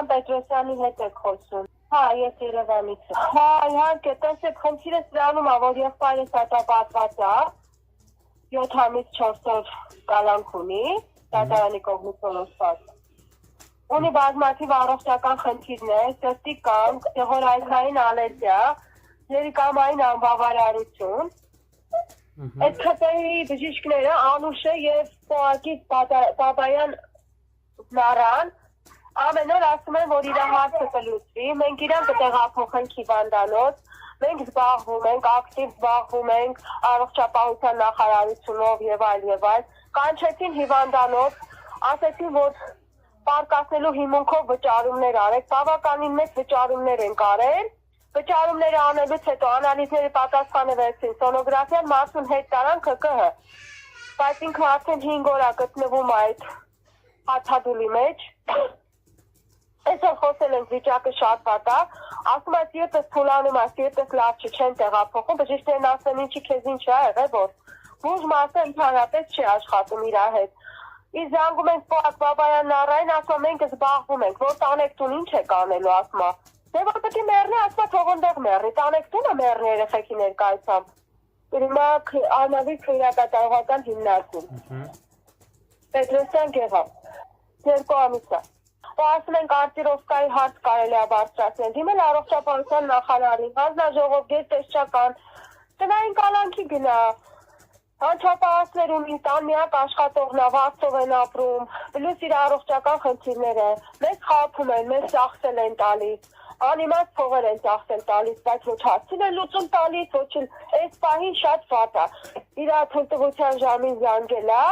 Վահրամ Պետրոսյանի հետ եք խոսում։ Հա, ես Երևանից եմ։ Հա, իհարկե, տեսեք, խնդիրը սրանում է, որ եղբայրս հատապատված է, 7 ամիս 4 օր կալանք ունի, դատարանի կողմից որոշված։ Ունի բազմաթիվ առողջական խնդիրներ, սրտի կանգ, դեղորայքային ալերգիա, երիկամային անբավարարություն։ Այդ քթերի բժիշկները Անուշը եւ Պոակից Բաբայան Նարան ամեն օր ասում են, որ իր հարցը կլուծվի, մենք իրան կտեղափոխենք հիվանդանոց, մենք զբաղվում ենք, ակտիվ զբաղվում ենք առողջապահության նախարարությունով եւ այլ, կանչեցին հիվանդանոց, ասեցին, որ պարկասնելու հիմունքով վճարումներ արեք, բավականին մեծ վճարումներ են արել, վճարումները անելուց հետո անալիզների պատասխանը վերցին, սոնոգրաֆիան մասուն հետ տարան ԿԿՀ, բայց ինքը արդեն 5 օր է գտնվում այդ հացադուլի մեջ, այսօր խոսել ենք վիճակը շատ վատ է, ասում է սիրտս թուլանում է, սիրտս լավ չի, չեն տեղափոխում, բժիշկներն ասեն ինչի քեզ ինչ է եղել, որ բուժ մասը ընդհանրապես չի աշխատում իր հետ։ Իսկ զանգում ենք Պոակ Բաբայան Նարային, ասում մենք զբաղվում ենք, որ տանեք տուն ինչ եք անելու, ասում է։ Դե որ պետք է մեռնի, ասում է թող ընդեղ մեռնի, տանեք տունը մեռնի երեխեքի ներկայությամբ։ Հիմա Արմավի քրեակատարողական հիմնարկում։ Պետրոսյան Գեղամ, 2 ամիս է։ Ու ասում ենք արտիրովկայի հարց կարելի է բարձրացնել, դիմել առողջապահության նախարարին, հանձնաժողով գերտեսչական, տնային կալանքի գնա, անչափահասներ ունի, տան միակ աշխատողն է, վարձով են ապրում, պլյուս իր առողջական խնդիրները, մեզ խաբում են, մեզ ծախսել են տալիս, անիմաց փողեր են ծախսել տալիս, բայց ոչ հարցին են լուծում տալիս, ոչ էլ այս պահին շատ վատ է։ Իր թույլտվության ժամին զանգել է,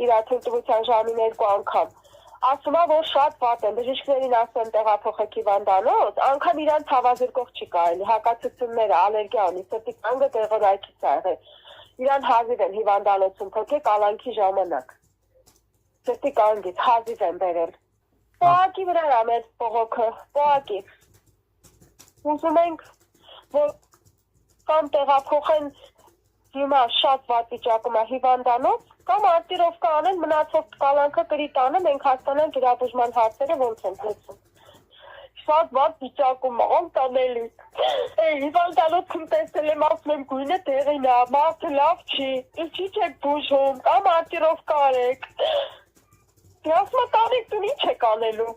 իր թույլտվության ժամին 2 անգամ, ասում է, որ շատ վատ են, բժիշկներին ասում տեղափոխեք հիվանդանոց, անգամ իրան թավազրկող չի կարելի, հակացությունները, ալերգիա ունի, սրտի կանգը դեղորայքից է եղել, իրան հազիվ են հիվանդանոցում փոքր կալանքի ժամանակ, սրտի կանգից հազիվ են բերել, Պոակի վրա է մեր բողոքը, Պոակի, ուզում ենք, որ կամ տեղափոխեն հիմա շատ վատ վիճակում է հիվանդանոց, կամ արտիրովկա անեն, մնացող կալանքը կրի տանը, մենք հասկանանք իրաբուժման հարցերը ոնց են լուծում։ Շատ վատ վիճակում է, անտանելի։ Հիվանդանոցում տեսել եմ, ասում եմ գույնը տեղին է, մարդը լավ չի, ինչի՞ չեք բուժում, կամ արտիրովկա արեք։ Դե ասում է տանեք տուն ինչ եք անելու։